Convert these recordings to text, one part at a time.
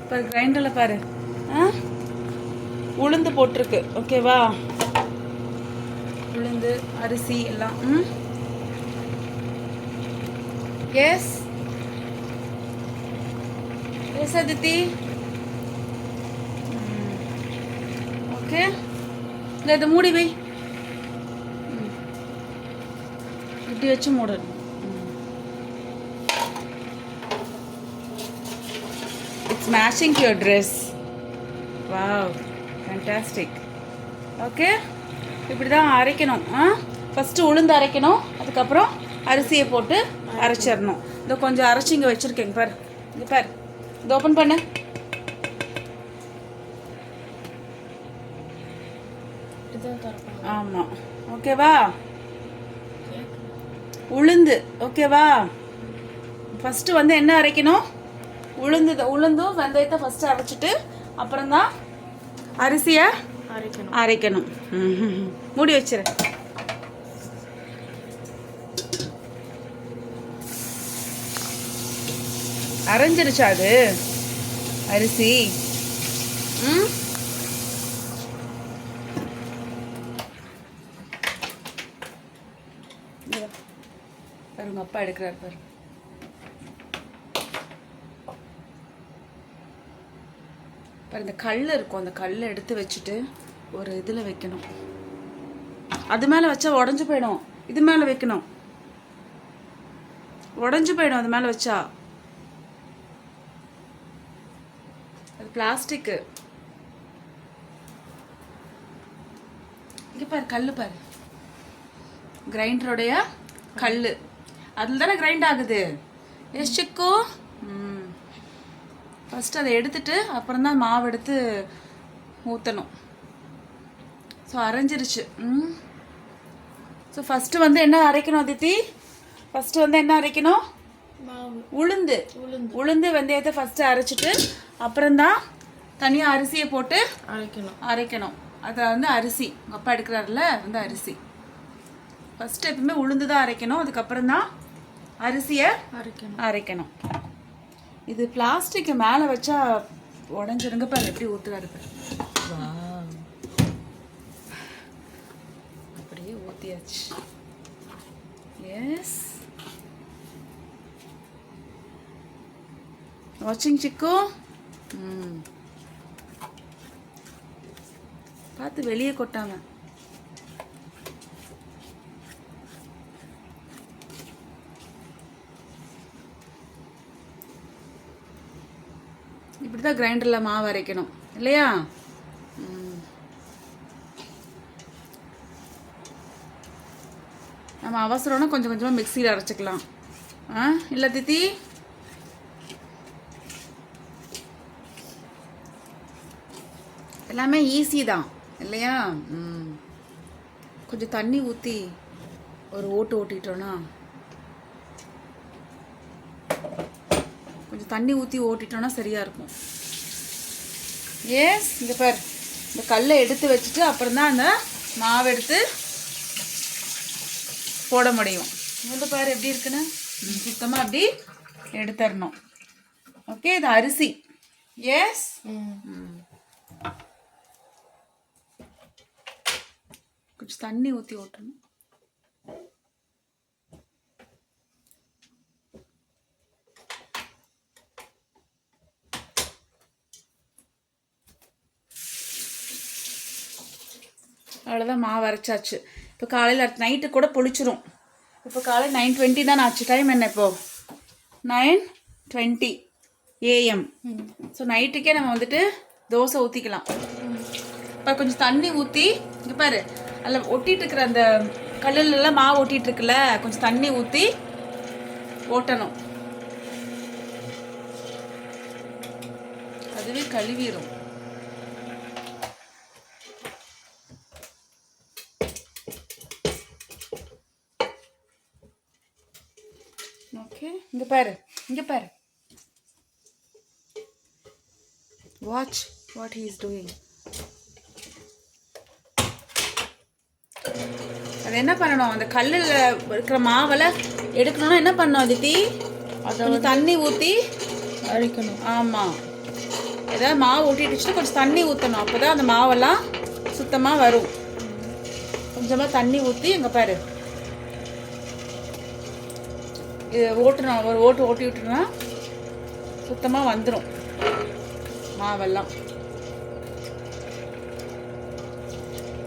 இப்போ கிரைண்டரில் பாரு, உளுந்து போட்டிருக்கு. ஓகேவா? உளுந்து, அரிசி எல்லாம். S S Aditi. ஓகே, இல்லை இதை மூடி வை. இப்படி வச்சு மூடணும். It's matching to your dress. Wow, fantastic. Okay, இப்படி தான் அரைக்கணும். ஃபஸ்ட்டு உளுந்து அரைக்கணும், அதுக்கப்புறம் அரிசியை போட்டு அரைச்சிடணும். இதை கொஞ்சம் அரைச்சி இங்கே வச்சுருக்கேங்க பாரு. இங்கே பாரு, இதை ஓப்பன் பண்ணு. ஆமாம், ஓகேவா? உளுந்து, ஓகேவா? ஃபஸ்ட்டு வந்து என்ன அரைக்கணும்? உளுந்தும் வெந்தயத்தை ஃபஸ்ட்டு அரைச்சிட்டு அப்புறம்தான் அரிசியை அரைக்கணும். மூடி வச்சிரு. அரைஞ்சிருச்சா அது அரிசி? பாருங்க, அப்பா எடுக்கிறார் பாரு. பாரு, இந்த கல் இருக்கும், அந்த கல்லை எடுத்து வச்சுட்டு ஒரு இதில் வைக்கணும். அது மேலே வச்சா உடஞ்சி போயிடும். இது மேலே வைக்கணும், உடஞ்சி போயிடும் அது மேலே வச்சா. அது பிளாஸ்டிக்கு. இங்கே பாரு, கல் பாரு, கிரைண்டருடைய கல். அதில் தானே கிரைண்ட் ஆகுது. எஸ் சிக்கு. ஃபஸ்ட்டு அதை எடுத்துட்டு அப்புறம் தான் மாவு எடுத்து ஊற்றணும். ஸோ அரைஞ்சிருச்சு. ஸோ ஃபஸ்ட்டு வந்து என்ன அரைக்கணும் அதித்தி? ஃபஸ்ட்டு வந்து என்ன அரைக்கணும்? உளுந்து வெந்தயத்தை ஃபஸ்ட்டு அரைச்சிட்டு அப்புறம்தான் தனியாக அரிசியை போட்டு அரைக்கணும். அதை வந்து அரிசி உங்கள் அப்பா எடுக்கிறாருல, வந்து அரிசி. ஃபஸ்ட்டு எப்பவுமே உளுந்து தான் அரைக்கணும், அதுக்கப்புறம் தான் அரிசியை அரைக்கணும். இது பிளாஸ்டிக்கு மேலே வச்சா உடஞ்சிருங்க பாரு, எப்படி ஊற்றுறாரு பாரு. அப்படியே ஊற்றியாச்சு. எஸ், வாட்சிங் சிக்கு. பார்த்து வெளியே கொட்டாங்க. இப்படி தான் கிரைண்டரில் மாவு அரைக்கணும் இல்லையா? நம்ம அவசரம்னா கொஞ்சம் கொஞ்சமாக மிக்சியில் அரைச்சிக்கலாம். இல்லை தித்தி? எல்லாமே ஈஸி தான் இல்லையா? கொஞ்சம் தண்ணி ஊற்றி ஒரு ஓட்டிட்டோன்னா, கொஞ்சம் தண்ணி ஊற்றி ஓட்டிட்டோன்னா சரியாக இருக்கும். எஸ், இங்கே பாரு, இந்த கல்லை எடுத்து வச்சுட்டு அப்புறம் தான் அந்த மாவு எடுத்து போட முடியும். வந்து பாரு எப்படி இருக்குன்னு. சுத்தமாக அப்படி எடுத்துடணும். ஓகே, இது அரிசி. எஸ், கொஞ்சம் தண்ணி ஊற்றி ஓட்டணும். அவ்வளோதான், மாவு அரைச்சாச்சு. இப்போ காலையில் நைட்டு கூட பொழிச்சிரும். இப்போ காலையில் 9:20 தான் ஆச்சு. டைம் என்ன இப்போது? 9:20 AM. ஸோ நைட்டுக்கே நம்ம வந்துட்டு தோசை ஊற்றிக்கலாம். இப்போ கொஞ்சம் தண்ணி ஊற்றி, இங்கே பாரு, அதில் ஒட்டிகிட்டு இருக்கிற அந்த கல்லுலெல்லாம் மாவு ஒட்டிகிட்டு இருக்குல்ல, கொஞ்சம் தண்ணி ஊற்றி ஓட்டணும். அதுவே கழுவிடும். ஓகே, இங்கே பாரு, இங்கே பாரு. Watch what he is doing. அது என்ன பண்ணணும், அந்த கல்லில் இருக்கிற மாவில் எடுக்கணும்னா என்ன பண்ணணும் அதித்தி? கொஞ்சம் தண்ணி ஊற்றி அரைக்கணும். ஆமாம், ஏதாவது மாவு ஊட்டிட்டுச்சுன்னா கொஞ்சம் தண்ணி ஊற்றணும். அப்போ தான் அந்த மாவெல்லாம் சுத்தமாக வரும். கொஞ்சமாக தண்ணி ஊற்றி எங்கே பாரு இது ஓட்டுறோம், ஒரு ஓட்டி விட்டுனா சுத்தமாக வந்துடும் மாவெல்லாம்.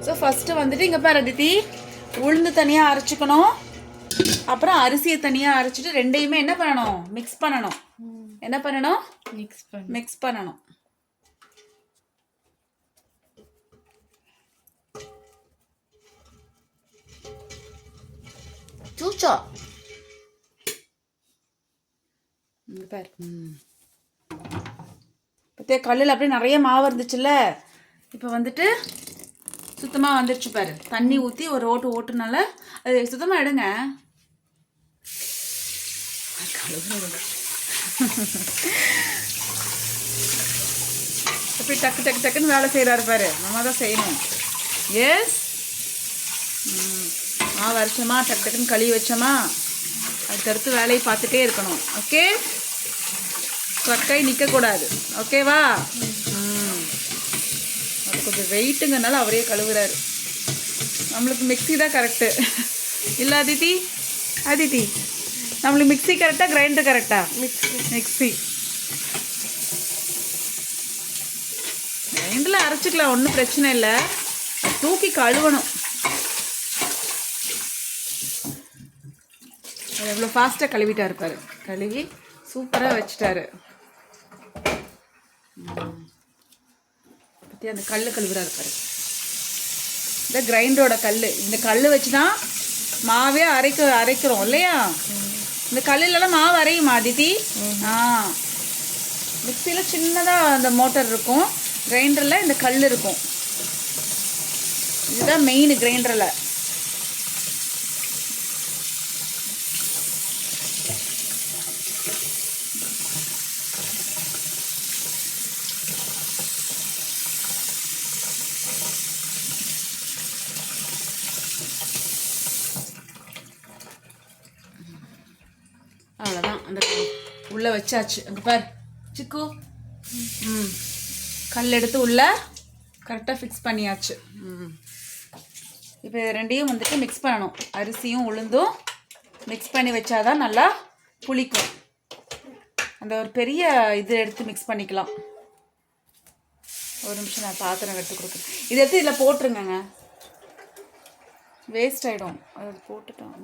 ஸோ ஃபஸ்ட்டு வந்துட்டு இங்கே பாரு அதித்தி, உளுந்து தனியாக அரைச்சிக்கணும், அப்புறம் அரிசியை தனியாக அரைச்சிட்டு ரெண்டையுமே என்ன பண்ணணும், மிக்ஸ் பண்ணணும். என்ன பண்ணணும், மிக்ஸ் பண்ணணும். சூச்சா பாரு. பத்தியா கல்லில் அப்படியே நிறைய மாவு இருந்துச்சுல்ல, இப்போ வந்துட்டு சுத்தமாக வந்துடுச்சு பாரு. தண்ணி ஊற்றி ஒரு ஓட்டுனால அது சுத்தமாக எடுங்க. அப்படி டக்கு டக்கு டக்குன்னு வேலை செய்கிறாரு பாரு. நம்ம தான் செய்யணும். எஸ், மாவு அரைச்சோமா, டக்கு டக்குன்னு கழுவி வச்சோமா, அதுக்கடுத்து வேலையை பார்த்துட்டே இருக்கணும். ஓகே, கை நிற்கக்கூடாது. ஓகேவா? அது கொஞ்சம் வெயிட்டுங்கனால அவரே கழுவுறாரு. நம்மளுக்கு மிக்ஸி தான் கரெக்டு இல்லை அதித்தி? அதித்தி, நம்மளுக்கு மிக்ஸி கரெக்டா, கிரைண்டர் கரெக்டா? மிக்ஸி. கிரைண்டரில் அரைச்சிக்கலாம், ஒன்றும் பிரச்சனை இல்லை. தூக்கி கழுவணும். எவ்வளோ ஃபாஸ்ட்டாக கழுவிட்டாரு பாரு. கழுவி சூப்பராக வச்சுட்டாரு. பற்றி அந்த கல் கழுவுறாரு பாரு. இந்த கிரைண்டரோட கல். இந்த கல் வச்சு தான் மாவே அரைக்கிறோம் இல்லையா? இந்த கல்லுலலாம் மாவு அரையுமா அதித்தி? மிக்சியில் சின்னதாக அந்த மோட்டர் இருக்கும், கிரைண்டரில் இந்த கல் இருக்கும். இதுதான் மெயின் கிரைண்டரில். அவ்வளோதான், அந்த உள்ளே வச்சாச்சு. அங்கே பார் சிக்கு. கல் எடுத்து உள்ளே கரெக்டாக ஃபிக்ஸ் பண்ணியாச்சு. இப்போ ரெண்டையும் வந்துட்டு மிக்ஸ் பண்ணணும். அரிசியும் உளுந்தும் மிக்ஸ் பண்ணி வச்சாதான் நல்லா புளிக்கும். அந்த ஒரு பெரிய இது எடுத்து மிக்ஸ் பண்ணிக்கலாம். ஒரு நிமிஷம் நான் பாத்திரம் எடுத்து கொடுக்குறேன். இதை எடுத்து இதில் போட்டுருங்கங்க, வேஸ்ட் ஆகிடும். அதை போட்டுட்டோம்.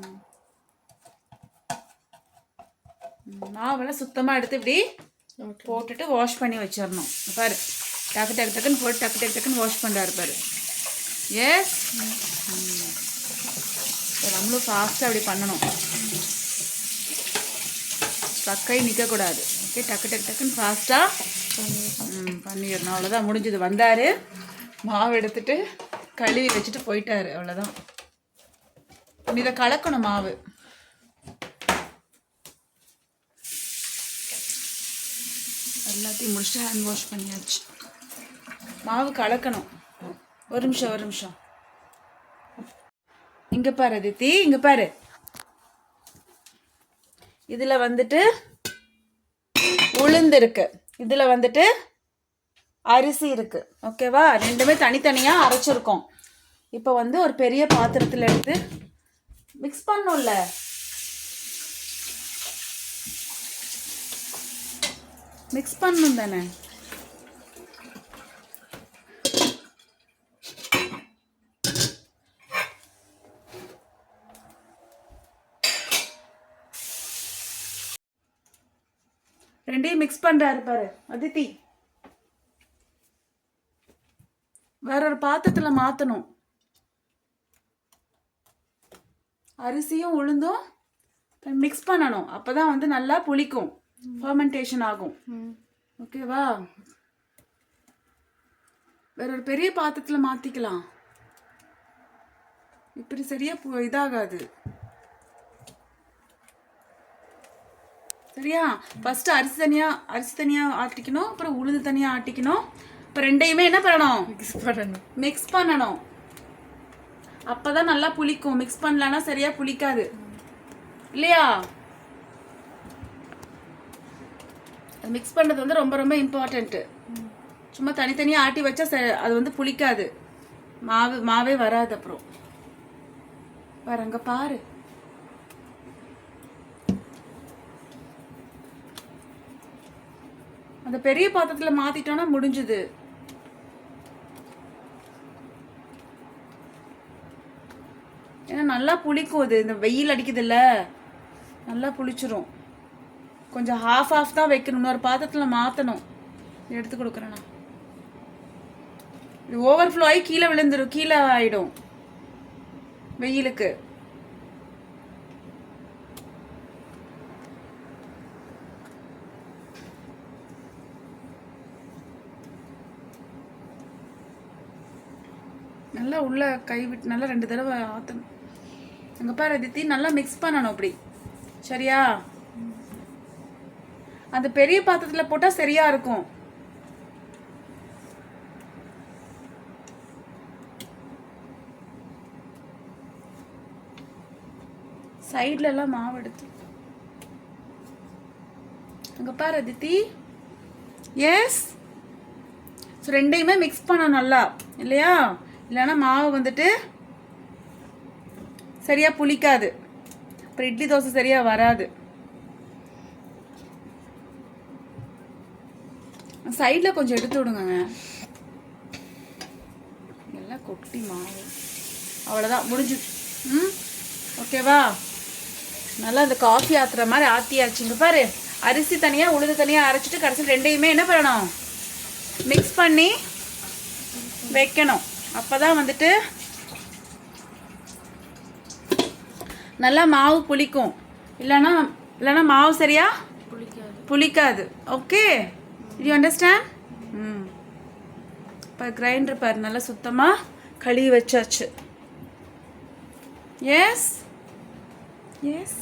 மாவெல்லாம் சுத்தமாக எடுத்து இப்படி போட்டுட்டு வாஷ் பண்ணி வச்சிடணும். பாரு, டக்கு டக்கு டக்குன்னு போட்டு டக்கு டக்கு டக்குன்னு வாஷ் பண்ணுறாரு பாரு. எஸ், நம்மளும் ஃபாஸ்ட்டாக அப்படி பண்ணணும். கை நிற்கக்கூடாது. ஓகே, டக்கு டக்கு டக்குன்னு ஃபாஸ்ட்டாக பண்ணிடணும். அவ்வளோதான், முடிஞ்சது. வந்தார், மாவு எடுத்துட்டு கழுவி வச்சுட்டு போயிட்டாரு. அவ்வளோதான். இதை கலக்கணும் மாவு. எல்லாத்தையும் முடிச்சுட்டு ஹேண்ட் வாஷ் பண்ணியாச்சு. மாவு கலக்கணும். ஒரு நிமிஷம். இங்கே பாரு அதித்தி, இங்கே பாரு. இதில் வந்துட்டு உளுந்து இருக்கு, இதில் வந்துட்டு அரிசி இருக்கு. ஓகேவா? ரெண்டுமே தனித்தனியாக அரைச்சிருக்கோம். இப்போ வந்து ஒரு பெரிய பாத்திரத்தில் எடுத்து மிக்ஸ் பண்ணோம்ல, மிக்ஸ் பண்ணணும் தானே. ரெண்டையும் மிக்ஸ் பண்றாரு பாரு அதித்தி. வேற ஒரு பாத்திரத்துல மாத்தணும். அரிசியும் உளுந்தும் மிக்ஸ் பண்ணணும். அப்பதான் வந்து நல்லா புளிக்கும், ஃபர்மெண்டேஷன் ஆகும். ஓகேவா? வேற ஒரு பெரிய பாத்திரத்தில் மாற்றிக்கலாம். இப்படி சரியா இதாகாது. சரியா? ஃபர்ஸ்ட் அரிசி தனியாக ஆட்டிக்கணும், அப்புறம் உளுந்து தனியாக ஆட்டிக்கணும். இப்போ ரெண்டையுமே என்ன பண்ணணும்? மிக்ஸ் பண்ணணும். அப்போ தான் நல்லா புளிக்கும். மிக்ஸ் பண்ணலன்னா சரியாக புளிக்காது இல்லையா? அது மிக்ஸ் பண்ணுறது வந்து ரொம்ப ரொம்ப இம்பார்ட்டண்ட்டு. சும்மா தனித்தனியாக ஆட்டி வச்சா அது வந்து புளிக்காது, மாவே வராது. அப்புறம் பாருங்க, பாரு. அந்த பெரிய பாத்திரத்தில் மாற்றிட்டோன்னா முடிஞ்சுது. ஏன்னா நல்லா புளிக்கும். அது இந்த வெயில் அடிக்குதுல்ல, நல்லா புளிச்சிரும். கொஞ்சம் ஹாஃப் தான் வைக்கணும், இன்னொரு பாத்திரத்தில் மாற்றணும். எடுத்து கொடுக்குறேன் நான். இது ஓவர்ஃப்ளோ ஆகி கீழே விழுந்துடும், கீழே ஆகிடும் வெயிலுக்கு. நல்லா உள்ள கை விட்டு நல்லா 2 தடவை ஆற்றணும். அங்கே பாரு அதித்தி, நல்லா மிக்ஸ் பண்ணணும் அப்படி. சரியா? அந்த பெரிய பாத்திரத்தில் போட்டால் சரியா இருக்கும். சைட்ல எல்லாம் மாவு எடுத்து அங்கே பாரு அதித்தி. எஸ், ஸோ ரெண்டையுமே மிக்ஸ் பண்ணணும் நல்லா, இல்லையா? இல்லைன்னா மாவு வந்துட்டு சரியா புளிக்காது, அப்புறம் இட்லி தோசை சரியா வராது. சைடில் கொஞ்சம் எடுத்து விடுங்க. எல்லாம் கொட்டி மாவு. அவ்வளோதான், முடிஞ்சு. ஓகேவா? நல்லா அந்த காஃபி ஆத்துற மாதிரி ஆற்றியாச்சுங்க பாரு. அரிசி தனியாக உளுந்து தனியாக அரைச்சிட்டு கடைசி ரெண்டையுமே என்ன பண்ணணும், மிக்ஸ் பண்ணி வைக்கணும். அப்போ தான் வந்துட்டு நல்லா மாவு புளிக்கும். இல்லைன்னா மாவு சரியா புளிக்காது. Okay, you understand? இப்போ கிரைண்டர் பாரு, நல்லா சுத்தமாக கழுவி வச்சாச்சு. S S